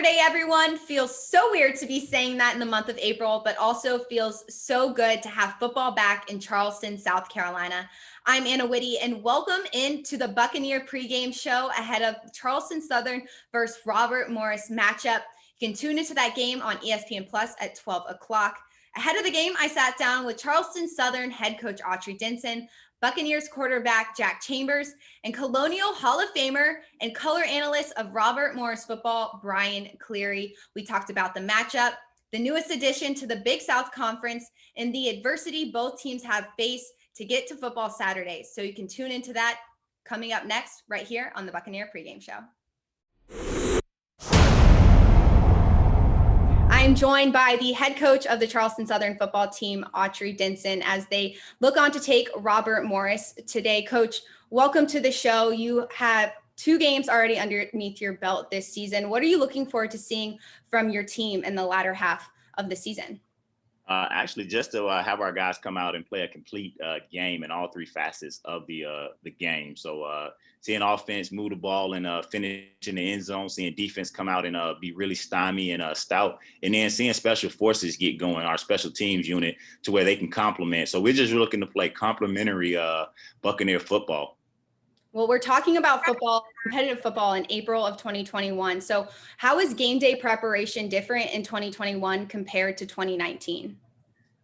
Saturday, everyone. Feels so weird to be saying that in the month of April, but also feels so good to have football back in Charleston, South Carolina. I'm Anna Whitty, and welcome into the Buccaneer pregame show ahead of Charleston Southern versus Robert Morris matchup. You can tune into that game on ESPN Plus at 12 o'clock. Ahead of the game, I sat down with Charleston Southern head coach Autry Denson, Buccaneers quarterback Jack Chambers, and Colonial Hall of Famer and color analyst of Robert Morris football, Brian Cleary. We talked about the matchup, the newest addition to the Big South Conference, and the adversity both teams have faced to get to football Saturdays. So you can tune into that coming up next right here on the Buccaneer pregame show. I'm joined by the head coach of the Charleston Southern football team, Autry Denson, as they look on to take Robert Morris today. Coach, welcome to the show. You have 2 games already underneath your belt this season. What are you looking forward to seeing from your team in the latter half of the season? Actually, just to have our guys come out and play a complete game in all 3 facets of the game. So seeing offense move the ball and finish in the end zone, seeing defense come out and be really stymy and stout, and then seeing special forces get going, our special teams unit, to where they can complement. So we're just looking to play complementary Buccaneer football. Well, we're talking about football, competitive football in April of 2021. So how is game day preparation different in 2021 compared to 2019?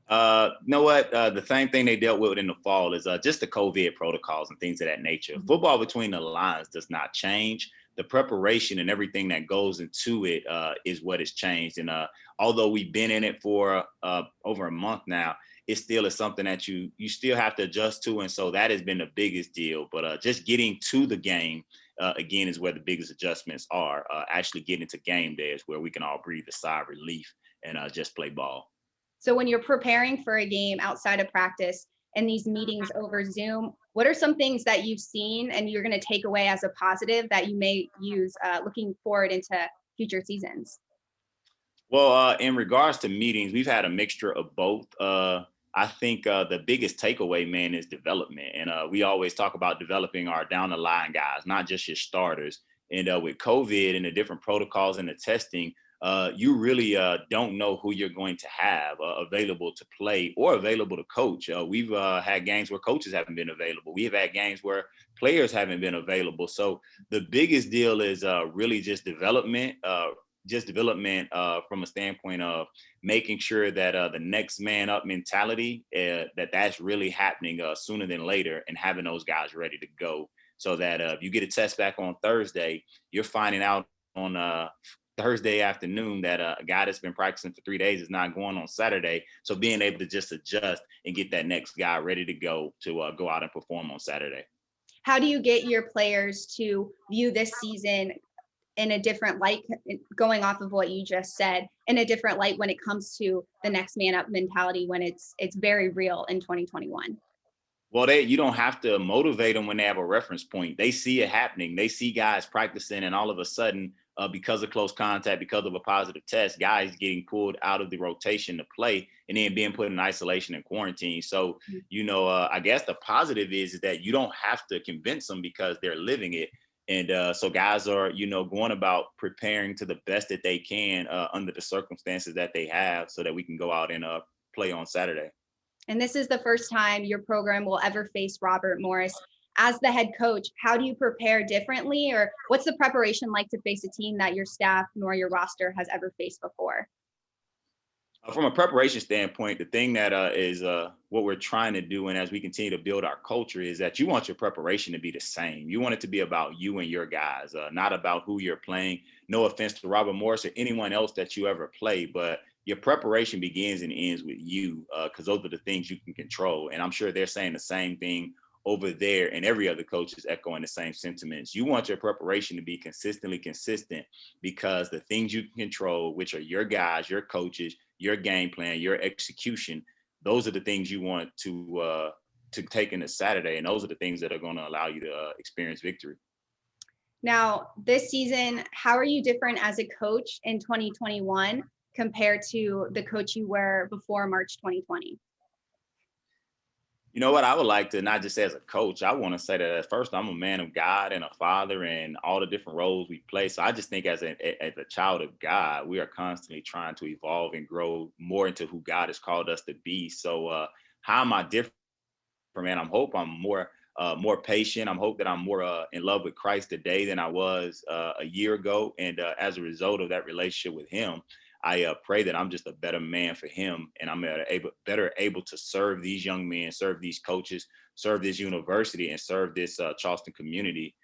You know what? The same thing they dealt with in the fall is just the COVID protocols and things of that nature. Mm-hmm. Football between the lines does not change. The preparation and everything that goes into it is what has changed. And although we've been in it for over a month now, it still is something that you still have to adjust to. And so that has been the biggest deal. But just getting to the game, again, is where the biggest adjustments are. Actually getting to game day is where we can all breathe a sigh of relief and just play ball. So when you're preparing for a game outside of practice and these meetings over Zoom, what are some things that you've seen and you're going to take away as a positive that you may use looking forward into future seasons? Well, in regards to meetings, we've had a mixture of both. I think the biggest takeaway, man, is development. And we always talk about developing our down the line guys, not just your starters. And with COVID and the different protocols and the testing, you really don't know who you're going to have available to play or available to coach. We've had games where coaches haven't been available. We have had games where players haven't been available. So the biggest deal is really just development. From a standpoint of making sure that the next man up mentality, that's really happening sooner than later, and having those guys ready to go, so that if you get a test back on Thursday, you're finding out on Thursday afternoon that a guy that's been practicing for 3 days is not going on Saturday. So being able to just adjust and get that next guy ready to go out and perform on Saturday. How do you get your players to view this season in a different light, going off of what you just said, in a different light when it comes to the next man up mentality, when it's very real in 2021? Well, you don't have to motivate them when they have a reference point. They see it happening. They see guys practicing, and all of a sudden, because of close contact, because of a positive test, guys getting pulled out of the rotation to play and then being put in isolation and quarantine. So, I guess the positive is that you don't have to convince them because they're living it. And so guys are, going about preparing to the best that they can under the circumstances that they have, so that we can go out and play on Saturday. And this is the first time your program will ever face Robert Morris. As the head coach, how do you prepare differently, or what's the preparation like to face a team that your staff nor your roster has ever faced before? From a preparation standpoint, the thing that is what we're trying to do, and as we continue to build our culture, is that you want your preparation to be the same. You want it to be about you and your guys, not about who you're playing. No offense to Robert Morris or anyone else that you ever play, but your preparation begins and ends with you, because those are the things you can control. And I'm sure they're saying the same thing over there, and every other coach is echoing the same sentiments. You want your preparation to be consistently consistent, because the things you can control, which are your guys, your coaches, your game plan, your execution, those are the things you want to take into Saturday, and those are the things that are going to allow you to experience victory. Now, this season, how are you different as a coach in 2021 compared to the coach you were before March 2020? You know what? I would like to, not just as a coach, I want to say that at first I'm a man of God and a father and all the different roles we play. So I just think as a child of God, we are constantly trying to evolve and grow more into who God has called us to be. So how am I different, man? I'm more patient. I'm hope that I'm more in love with Christ today than I was a year ago. And as a result of that relationship with him, I pray that I'm just a better man for him, and I'm better able to serve these young men, serve these coaches, serve this university, and serve this Charleston community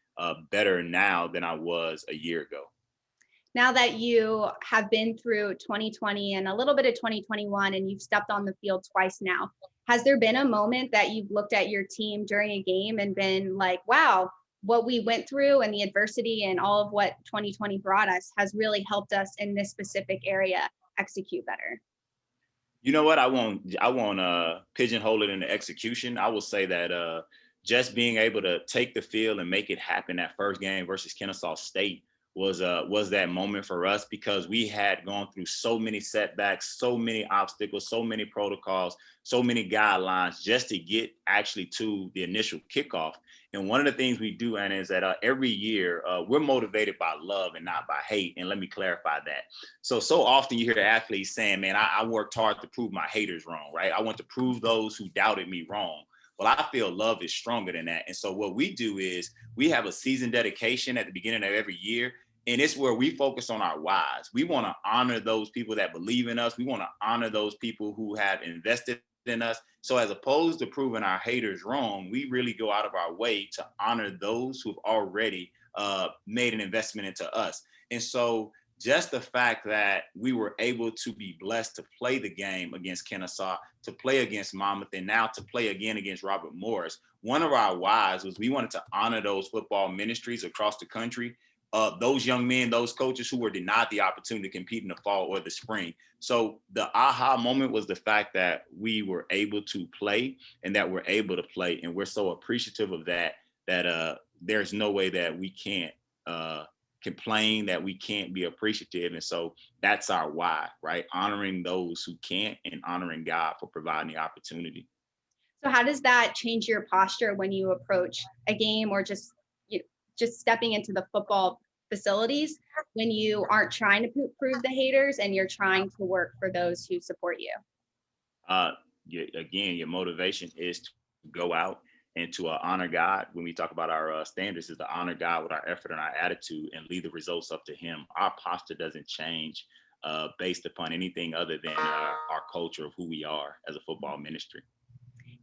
better now than I was a year ago. Now that you have been through 2020 and a little bit of 2021 and you've stepped on the field twice now, has there been a moment that you've looked at your team during a game and been like, wow, what we went through and the adversity and all of what 2020 brought us has really helped us in this specific area execute better? You know what? I won't pigeonhole it into execution. I will say that just being able to take the field and make it happen that first game versus Kennesaw State was that moment for us, because we had gone through so many setbacks, so many obstacles, so many protocols, so many guidelines just to get actually to the initial kickoff. And one of the things we do, Anna, is that every year we're motivated by love and not by hate. And let me clarify that. So often you hear athletes saying, man, I worked hard to prove my haters wrong, right? I want to prove those who doubted me wrong. Well, I feel love is stronger than that. And so what we do is we have a season dedication at the beginning of every year. And it's where we focus on our whys. We want to honor those people that believe in us. We want to honor those people who have invested in us. So as opposed to proving our haters wrong, we really go out of our way to honor those who've already made an investment into us. And so just the fact that we were able to be blessed to play the game against Kennesaw, to play against Monmouth, and now to play again against Robert Morris, one of our whys was we wanted to honor those football ministries across the country, those young men, those coaches who were denied the opportunity to compete in the fall or the spring. So the aha moment was the fact that we were able to play and that we're able to play. And we're so appreciative of that, that there's no way that we can't complain, that we can't be appreciative. And so that's our why, right? Honoring those who can't and honoring God for providing the opportunity. So how does that change your posture when you approach a game or just stepping into the football facilities when you aren't trying to prove the haters and you're trying to work for those who support you? Uh, Again, your motivation is to go out and to honor God. When we talk about our standards, is to honor God with our effort and our attitude and leave the results up to Him. Our posture doesn't change based upon anything other than our culture of who we are as a football ministry.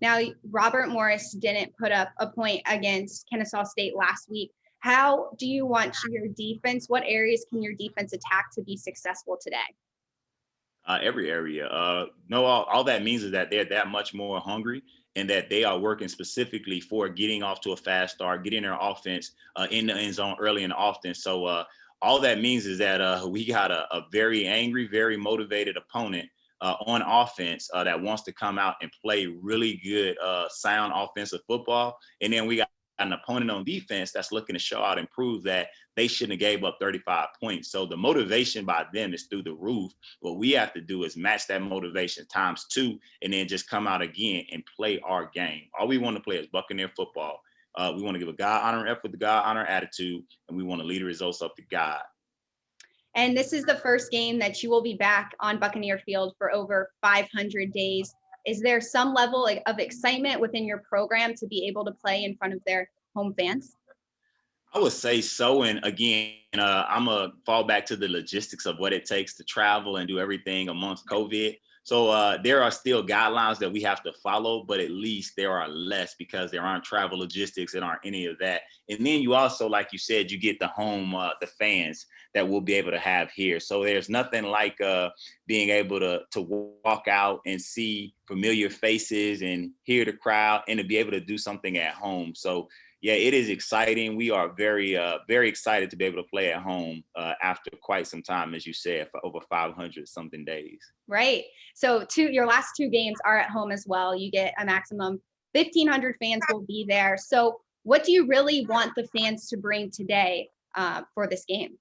Now, Robert Morris didn't put up a point against Kennesaw State last week. How do you want your defense? What areas can your defense attack to be successful today? Every area. No, all that means is that they're that much more hungry and that they are working specifically for getting off to a fast start, getting their offense in the end zone early and often. So all that means is that we got a very angry, very motivated opponent on offense that wants to come out and play really good, sound offensive football. And then we got an opponent on defense that's looking to show out and prove that they shouldn't have gave up 35 points. So the motivation by them is through the roof. What we have to do is match that motivation times two, and then just come out again and play our game. All we want to play is Buccaneer football. We want to give a God honor effort, the God honor attitude, and we want to lead the results up to God. And this is the first game that you will be back on Buccaneer Field for over 500 days. Is there some level of excitement within your program to be able to play in front of their home fans? I would say so. And again, I'm going to fall back to the logistics of what it takes to travel and do everything amongst COVID. So there are still guidelines that we have to follow, but at least there are less because there aren't travel logistics and aren't any of that. And then you also, like you said, you get the fans that we'll be able to have here. So there's nothing like being able to walk out and see familiar faces and hear the crowd and to be able to do something at home. So yeah, it is exciting. We are very, very excited to be able to play at home after quite some time, as you said, for over 500 something days. Right. So your last two games are at home as well. You get a maximum 1,500 fans will be there. So what do you really want the fans to bring today for this game?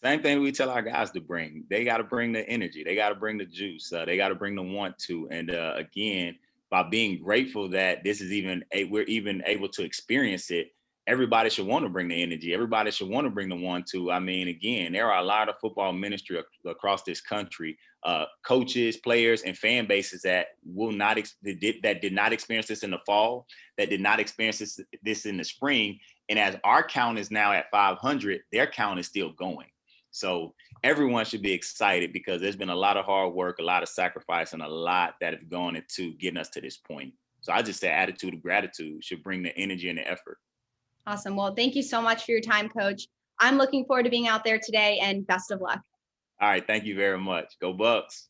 Same thing we tell our guys to bring. They got to bring the energy. They got to bring the juice. They got to bring the want to. And again, by being grateful that this is we're even able to experience it. Everybody should want to bring the energy. Everybody should want to bring the 1-2. I mean, again, there are a lot of football ministry across this country, coaches, players, and fan bases that did not experience this in the fall, that did not experience this in the spring. And as our count is now at 500, their count is still going. So everyone should be excited because there's been a lot of hard work, a lot of sacrifice, and a lot that has gone into getting us to this point. So I just say attitude of gratitude should bring the energy and the effort. Awesome. Well, thank you so much for your time, Coach. I'm looking forward to being out there today, and best of luck. All right. Thank you very much. Go Bucks.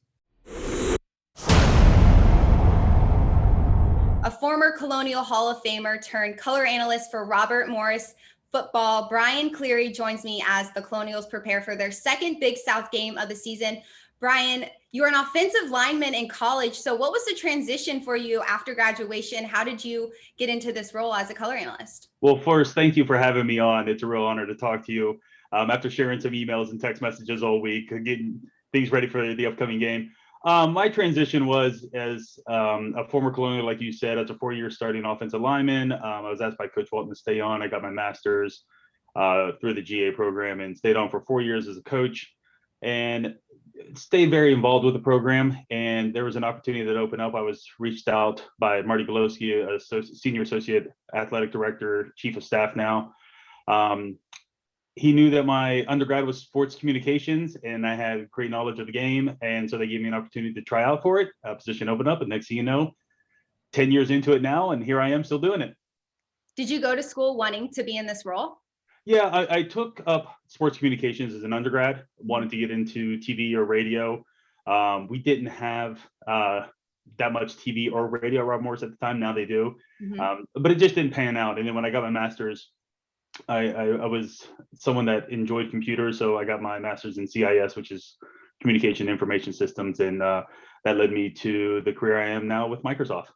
A former Colonial Hall of Famer turned color analyst for Robert Morris football, Brian Cleary, joins me as the Colonials prepare for their second Big South game of the season. Brian, you were an offensive lineman in college. So what was the transition for you after graduation? How did you get into this role as a color analyst? Well, first, thank you for having me on. It's a real honor to talk to you after sharing some emails and text messages all week, getting things ready for the upcoming game. My transition was as a former Colonial, like you said, as a 4-year starting offensive lineman. I was asked by Coach Walton to stay on. I got my master's through the GA program and stayed on for 4 years as a coach and stayed very involved with the program. And there was an opportunity that opened up. I was reached out by Marty Golowski, a senior associate athletic director, chief of staff now. He knew that my undergrad was sports communications and I had great knowledge of the game. And so they gave me an opportunity to try out for it. A position opened up, and next thing you know, 10 years into it now, and here I am still doing it. Did you go to school wanting to be in this role? Yeah, I took up sports communications as an undergrad, wanted to get into TV or radio. We didn't have that much TV or radio at Rob Morris at the time. Now they do. Mm-hmm. But it just didn't pan out. And then when I got my master's, I was someone that enjoyed computers. So I got my master's in CIS, which is communication information systems. And that led me to the career I am now with Microsoft.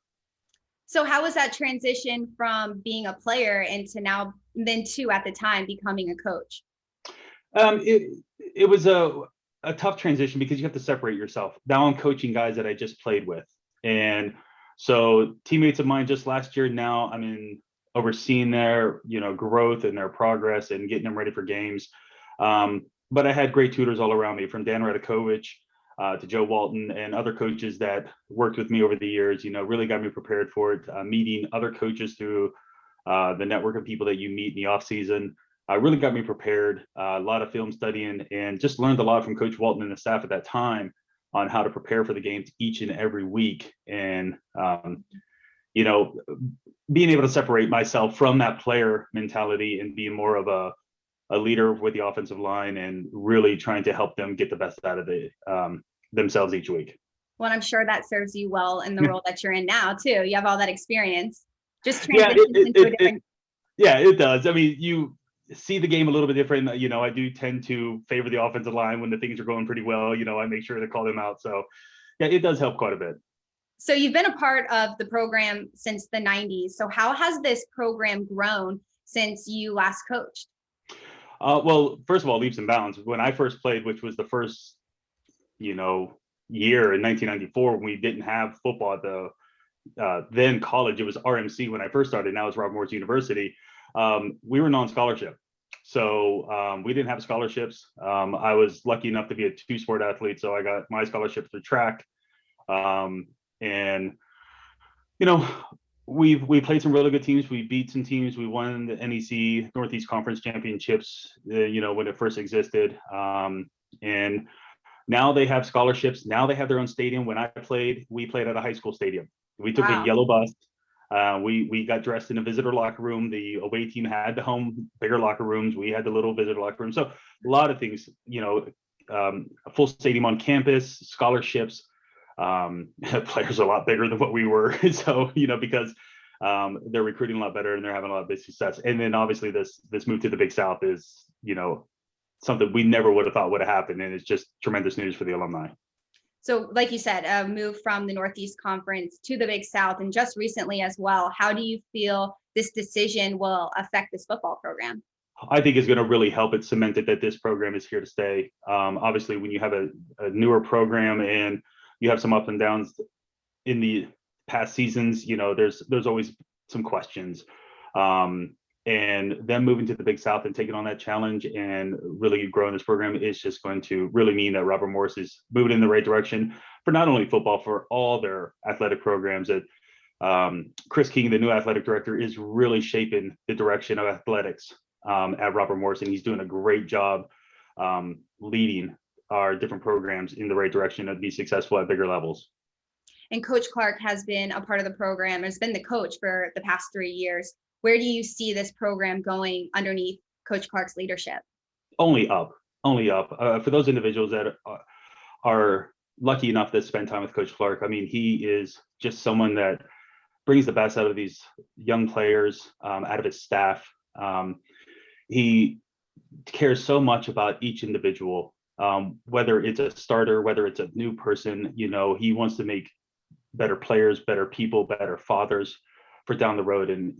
So how was that transition from being a player into now, then two at the time, becoming a coach? It was a tough transition because you have to separate yourself. Now I'm coaching guys that I just played with. And so teammates of mine just last year, now I'm in overseeing their, growth and their progress and getting them ready for games. But I had great tutors all around me, from Dan Radakovich to Joe Walton and other coaches that worked with me over the years, really got me prepared for it. Meeting other coaches through the network of people that you meet in the off season really got me prepared. A lot of film studying, and just learned a lot from Coach Walton and the staff at that time on how to prepare for the games each and every week. And, being able to separate myself from that player mentality and being more of a leader with the offensive line and really trying to help them get the best out of themselves each week. Well, I'm sure that serves you well in the role that you're in now too. You have all that experience. Just transitions into a different. It does. I mean, you see the game a little bit different. I do tend to favor the offensive line when the things are going pretty well. I make sure to call them out. So yeah, it does help quite a bit. So you've been a part of the program since the 90s. So how has this program grown since you last coached? Well, first of all, leaps and bounds. When I first played, which was the first, year in 1994, when we didn't have football at the then college, it was RMC when I first started. Now it's Rob Morris University. We were non-scholarship. So we didn't have scholarships. I was lucky enough to be a 2-sport athlete. So I got my scholarship for track. We played some really good teams. We beat some teams. We won the NEC Northeast Conference Championships, when it first existed. And now they have scholarships. Now they have their own stadium. When I played, we played at a high school stadium. We took a yellow bus. We got dressed in a visitor locker room. The away team had the home bigger locker rooms. We had the little visitor locker room. So a lot of things, a full stadium on campus, scholarships. Players are a lot bigger than what we were. So, because they're recruiting a lot better and they're having a lot of big success. And then obviously this move to the Big South is, something we never would have thought would have happened. And it's just tremendous news for the alumni. So like you said, a move from the Northeast Conference to the Big South, and just recently as well. How do you feel this decision will affect this football program? I think it's going to really help it cement it that this program is here to stay. Obviously, when you have a newer program and you have some ups and downs in the past seasons, there's always some questions. And them moving to the Big South and taking on that challenge and really growing this program is just going to really mean that Robert Morris is moving in the right direction for not only football, for all their athletic programs. That Chris King, the new athletic director, is really shaping the direction of athletics at Robert Morris, and he's doing a great job leading our different programs in the right direction to be successful at bigger levels. And Coach Clark has been a part of the program, has been the coach for the past 3 years. Where do you see this program going underneath Coach Clark's leadership? Only up. For those individuals that are lucky enough to spend time with Coach Clark, I mean, he is just someone that brings the best out of these young players, out of his staff. He cares so much about each individual, whether it's a starter, whether it's a new person. He wants to make better players, better people, better fathers for down the road. And,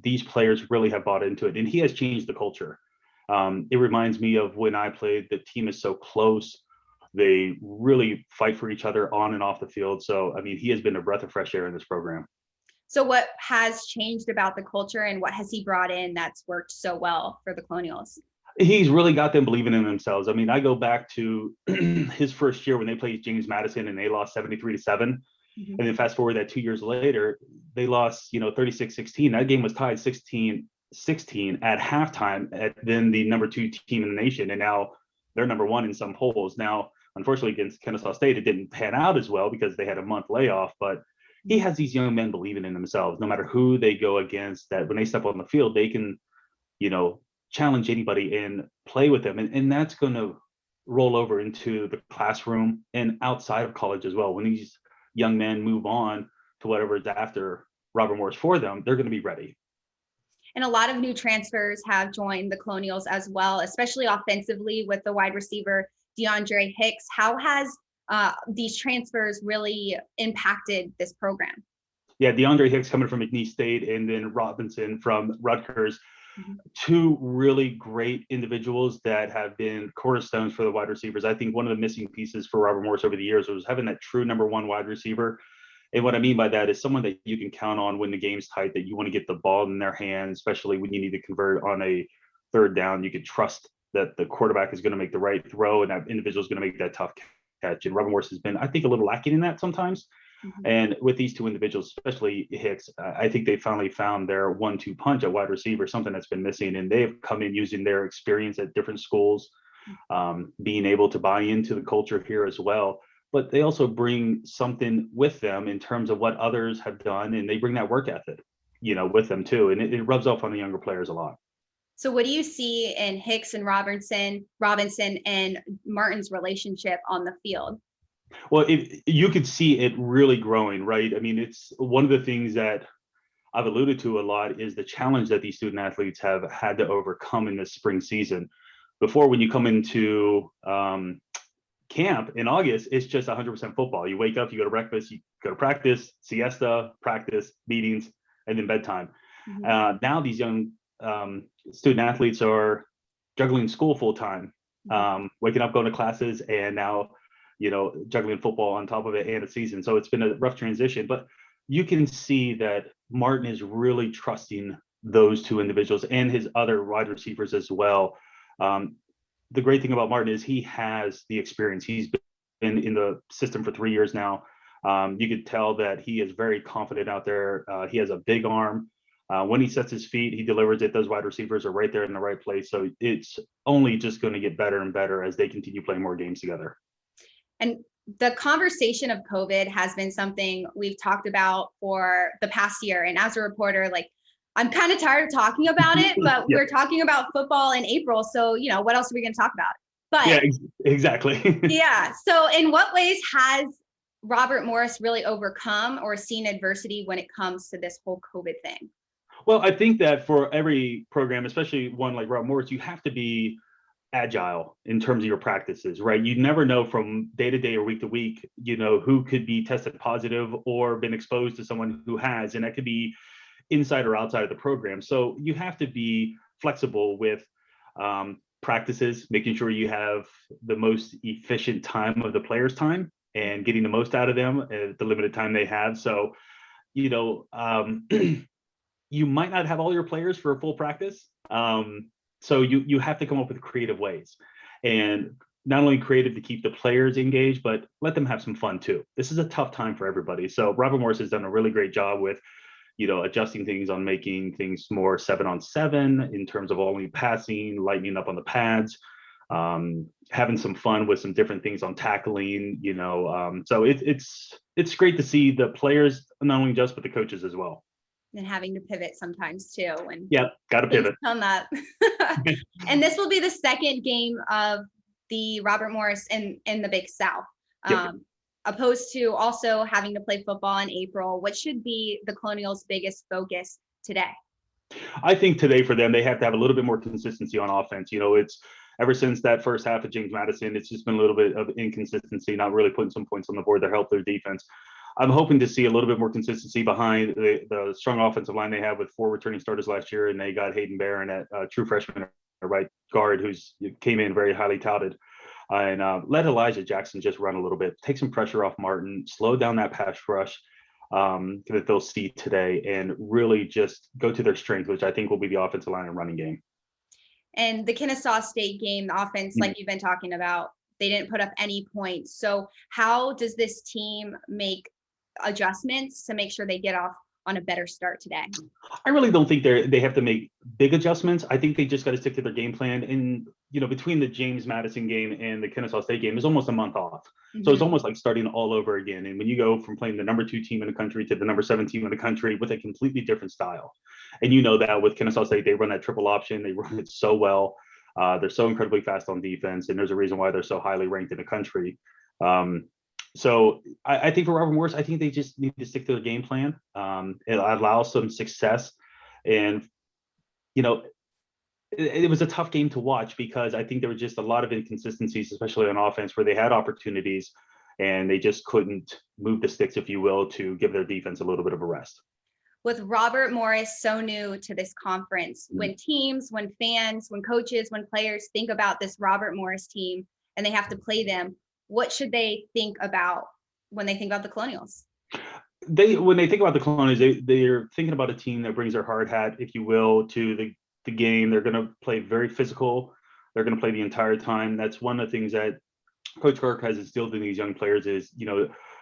these players really have bought into it, and he has changed the culture. It reminds me of when I played. The team is so close. They really fight for each other on and off the field. So, I mean, he has been a breath of fresh air in this program. So what has changed about the culture, and what has he brought in that's worked so well for the Colonials? He's really got them believing in themselves. I mean, I go back to his first year when they played James Madison and they lost 73-7. And then fast forward that 2 years later, they lost, 36-16. That game was tied 16-16 at halftime at then the number 2 team in the nation. And now they're number 1 in some polls. Now, unfortunately, against Kennesaw State, it didn't pan out as well because they had a month layoff. But he has these young men believing in themselves, no matter who they go against, that when they step on the field, they can, challenge anybody and play with them. And that's going to roll over into the classroom and outside of college as well. When these young men move on to whatever is after Robert Morris for them, they're going to be ready. And a lot of new transfers have joined the Colonials as well, especially offensively with the wide receiver DeAndre Hicks. How has these transfers really impacted this program? Yeah, DeAndre Hicks coming from McNeese State, and then Robinson from Rutgers. Two really great individuals that have been cornerstones for the wide receivers. I think one of the missing pieces for Robert Morris over the years was having that true number 1 wide receiver. And what I mean by that is someone that you can count on when the game's tight, that you want to get the ball in their hands, especially when you need to convert on a third down. You can trust that the quarterback is going to make the right throw and that individual is going to make that tough catch. And Robert Morris has been, I think, a little lacking in that sometimes. And with these two individuals, especially Hicks, I think they finally found their 1-2 punch at wide receiver, something that's been missing. And they've come in using their experience at different schools, being able to buy into the culture here as well. But they also bring something with them in terms of what others have done, and they bring that work ethic, with them too. And it rubs off on the younger players a lot. So what do you see in Hicks and Robinson and Martin's relationship on the field? Well, you could see it really growing, right? I mean, it's one of the things that I've alluded to a lot is the challenge that these student athletes have had to overcome in this spring season. Before, when you come into camp in August, it's just 100% football. You wake up, you go to breakfast, you go to practice, siesta, practice, meetings, and then bedtime. Now these young student athletes are juggling school full time, waking up, going to classes, and now juggling football on top of it and a season. So it's been a rough transition, but you can see that Martin is really trusting those two individuals and his other wide receivers as well. The great thing about Martin is he has the experience. He's been in the system for 3 years now. You could tell that he is very confident out there. He has a big arm. When he sets his feet, he delivers it. Those wide receivers are right there in the right place. So it's only just going to get better and better as they continue playing more games together. And the conversation of COVID has been something we've talked about for the past year. And as a reporter, I'm kind of tired of talking about it, but We're talking about football in April. So, what else are we going to talk about? But yeah, exactly. Yeah. So in what ways has Robert Morris really overcome or seen adversity when it comes to this whole COVID thing? Well, I think that for every program, especially one like Robert Morris, you have to be agile in terms of your practices, right? You never know from day to day or week to week, who could be tested positive or been exposed to someone who has, and that could be inside or outside of the program. So you have to be flexible with practices, making sure you have the most efficient time of the players' time and getting the most out of them at the limited time they have. So, you might not have all your players for a full practice. So you have to come up with creative ways, and not only creative to keep the players engaged, but let them have some fun too. This is a tough time for everybody. So Robert Morris has done a really great job with, adjusting things on making things more 7-on-7 in terms of only passing, lightening up on the pads, having some fun with some different things on tackling, so it's great to see the players, not only just, but the coaches as well. And having to pivot sometimes too. Got to pivot. On that. And this will be the second game of the Robert Morris in the Big South, opposed to also having to play football in April. What should be the Colonials' biggest focus today? I think today for them, they have to have a little bit more consistency on offense. It's ever since that first half of James Madison, it's just been a little bit of inconsistency, not really putting some points on the board that help their defense. I'm hoping to see a little bit more consistency behind the strong offensive line they have with 4 returning starters last year, and they got Hayden Barron at true freshman right guard, who's came in very highly touted, and let Elijah Jackson just run a little bit, take some pressure off Martin, slow down that pass rush that they'll see today, and really just go to their strength, which I think will be the offensive line and running game. And the Kennesaw State game, the offense, like you've been talking about, they didn't put up any points. So how does this team make adjustments to make sure they get off on a better start today? I really don't think they have to make big adjustments. I think they just got to stick to their game plan. And between the James Madison game and the Kennesaw State game is almost a month off. So it's almost like starting all over again. And when you go from playing the number 2 team in the country to the number 7 team in the country with a completely different style, and that with Kennesaw State, they run that triple option, they run it so well. They're so incredibly fast on defense, and there's a reason why they're so highly ranked in the country. So I think for Robert Morris, I think they just need to stick to their game plan. It allows some success. And, it was a tough game to watch because I think there were just a lot of inconsistencies, especially on offense, where they had opportunities and they just couldn't move the sticks, if you will, to give their defense a little bit of a rest. With Robert Morris so new to this conference, when teams, when fans, when coaches, when players think about this Robert Morris team and they have to play them, what should they think about when they think about the Colonials? When they think about the Colonials, they're thinking about a team that brings their hard hat, if you will, to the game. They're going to play very physical. They're going to play the entire time. That's one of the things that Coach Kirk has instilled in these young players is,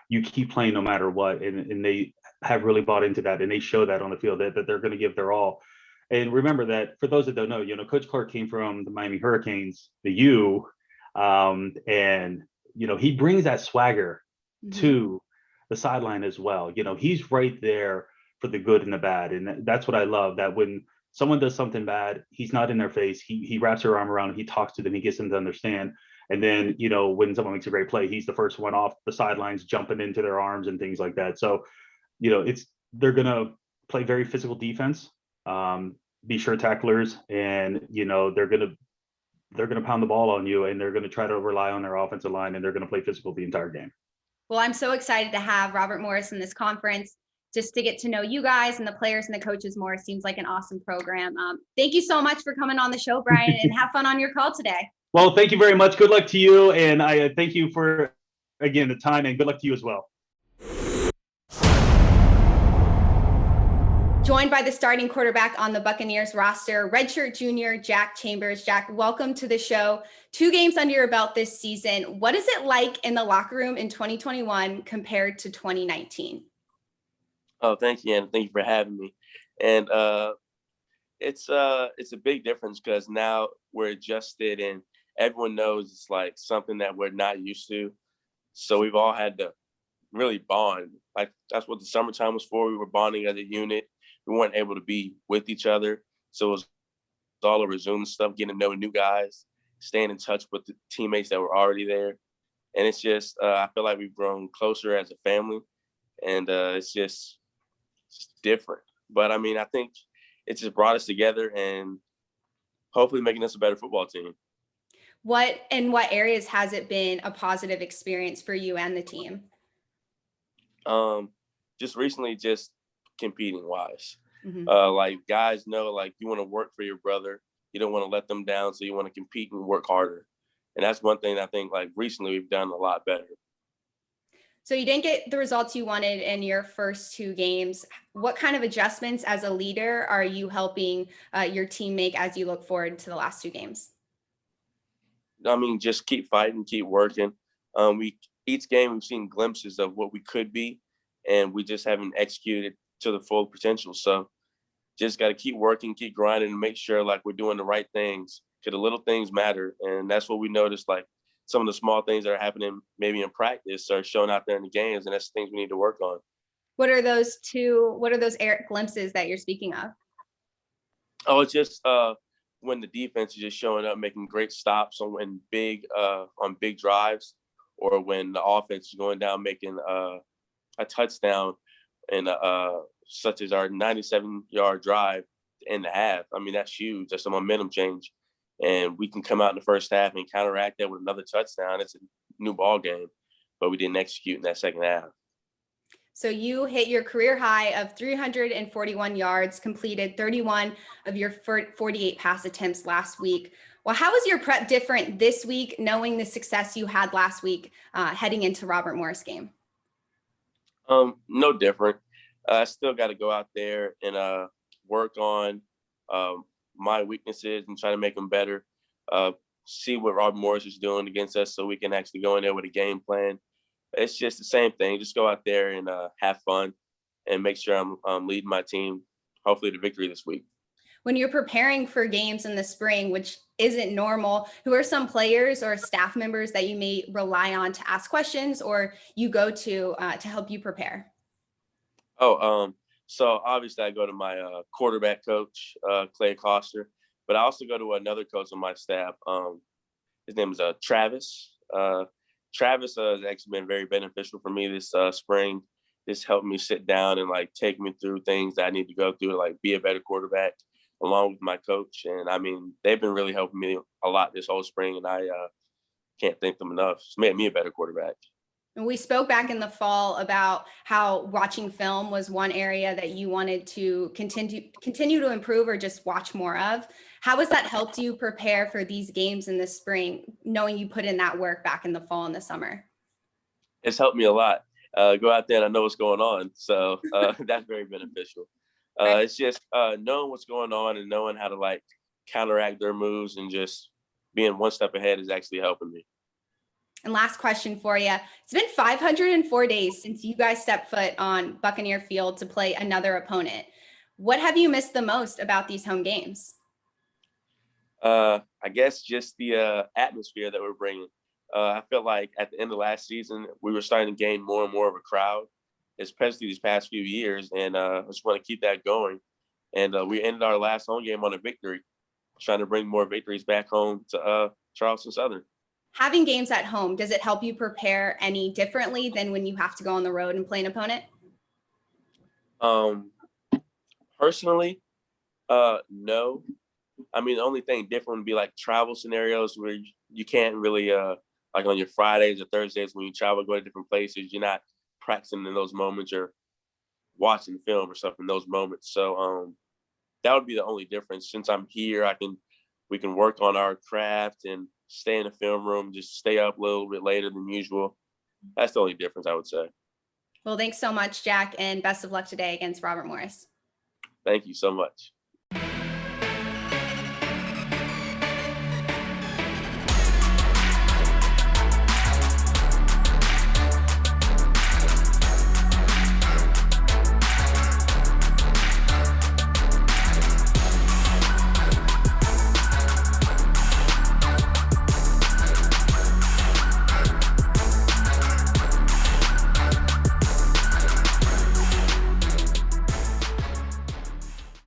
you keep playing no matter what. And they have really bought into that. And they show that on the field that they're going to give their all. And remember that for those that don't know, Coach Clark came from the Miami Hurricanes, the U, and he brings that swagger to the sideline as well. He's right there for the good and the bad. And that's what I love, that when someone does something bad, he's not in their face. He wraps her arm around, he talks to them, he gets them to understand. And then, when someone makes a great play, he's the first one off the sidelines, jumping into their arms and things like that. So, they're going to play very physical defense, be sure tacklers, and, they're going to pound the ball on you, and they're going to try to rely on their offensive line, and they're going to play physical the entire game. Well, I'm so excited to have Robert Morris in this conference, just to get to know you guys and the players and the coaches more. It seems like an awesome program. Thank you so much for coming on the show, Brian, and have fun on your call today. Well, thank you very much. Good luck to you. And I thank you for, again, the time, and good luck to you as well. Joined by the starting quarterback on the Buccaneers roster, redshirt junior Jack Chambers. Jack, welcome to the show. 2 games under your belt this season. What is it like in the locker room in 2021 compared to 2019? Oh, thank you, Anna. Thank you for having me. And it's a big difference because now we're adjusted and everyone knows it's like something that we're not used to. So we've all had to really bond. Like that's what the summertime was for. We were bonding as a unit. We weren't able to be with each other. So it was all over Zoom stuff, getting to know new guys, staying in touch with the teammates that were already there. And it's just, I feel like we've grown closer as a family, and it's just different. But I mean, I think it just brought us together and hopefully making us a better football team. What areas has it been a positive experience for you and the team? Just recently, just competing wise. Mm-hmm. Like guys know, like you want to work for your brother. You don't want to let them down. So you want to compete and work harder. And that's one thing I think like recently we've done a lot better. So you didn't get the results you wanted in your first 2 games. What kind of adjustments as a leader are you helping your team make as you look forward to the last 2 games? I mean, just keep fighting, keep working. Each game we've seen glimpses of what we could be, and we just haven't executed to the full potential. So just got to keep working, keep grinding, and make sure like we're doing the right things, because the little things matter. And that's what we noticed, like some of the small things that are happening maybe in practice are showing out there in the games, and that's things we need to work on. What are those glimpses that you're speaking of? Oh, it's just when the defense is just showing up, making great stops on big drives, or when the offense is going down making a touchdown, and such as our 97-yard drive in the half. I mean, that's huge. That's a momentum change, and we can come out in the first half and counteract that with another touchdown. It's a new ball game, but we didn't execute in that second half. So you hit your career high of 341 yards, completed 31 of your 48 pass attempts last week. Well, how is your prep different this week, knowing the success you had last week heading into Robert Morris game? No different. I still got to go out there and work on my weaknesses and try to make them better. See what Robert Morris is doing against us, so we can actually go in there with a game plan. It's just the same thing. Just go out there and have fun and make sure I'm leading my team, hopefully to victory this week. When you're preparing for games in the spring, which isn't normal, who are some players or staff members that you may rely on to ask questions, or you go to help you prepare? So obviously I go to my quarterback coach, Clay Coster, but I also go to another coach on my staff. His name is Travis. Travis has actually been very beneficial for me this spring. This helped me sit down and like take me through things that I need to go through to like be a better quarterback, along with my coach. And I mean, they've been really helping me a lot this whole spring, and I can't thank them enough. It's made me a better quarterback. And we spoke back in the fall about how watching film was one area that you wanted to continue to improve or just watch more of. How has that helped you prepare for these games in the spring, knowing you put in that work back in the fall and the summer? It's helped me a lot. Go out there and I know what's going on. So that's very beneficial. Right. It's just knowing what's going on and knowing how to like counteract their moves and just being one step ahead is actually helping me. And last question for you. It's been 504 days since you guys stepped foot on Buccaneer Field to play another opponent. What have you missed the most about these home games? I guess just the atmosphere that we're bringing. I feel like at the end of last season, we were starting to gain more and more of a crowd, especially these past few years. And I just want to keep that going. And we ended our last home game on a victory, trying to bring more victories back home to Charleston Southern. Having games at home, does it help you prepare any differently than when you have to go on the road and play an opponent? Personally, no. I mean, the only thing different would be like travel scenarios where you can't really, like on your Fridays or Thursdays when you travel, go to different places, you're not practicing in those moments or watching film or stuff in those moments. So that would be the only difference. Since I'm here, we can work on our craft and stay in the film room, just stay up a little bit later than usual. That's the only difference, I would say. Well, thanks so much, Jack, and best of luck today against Robert Morris. Thank you so much.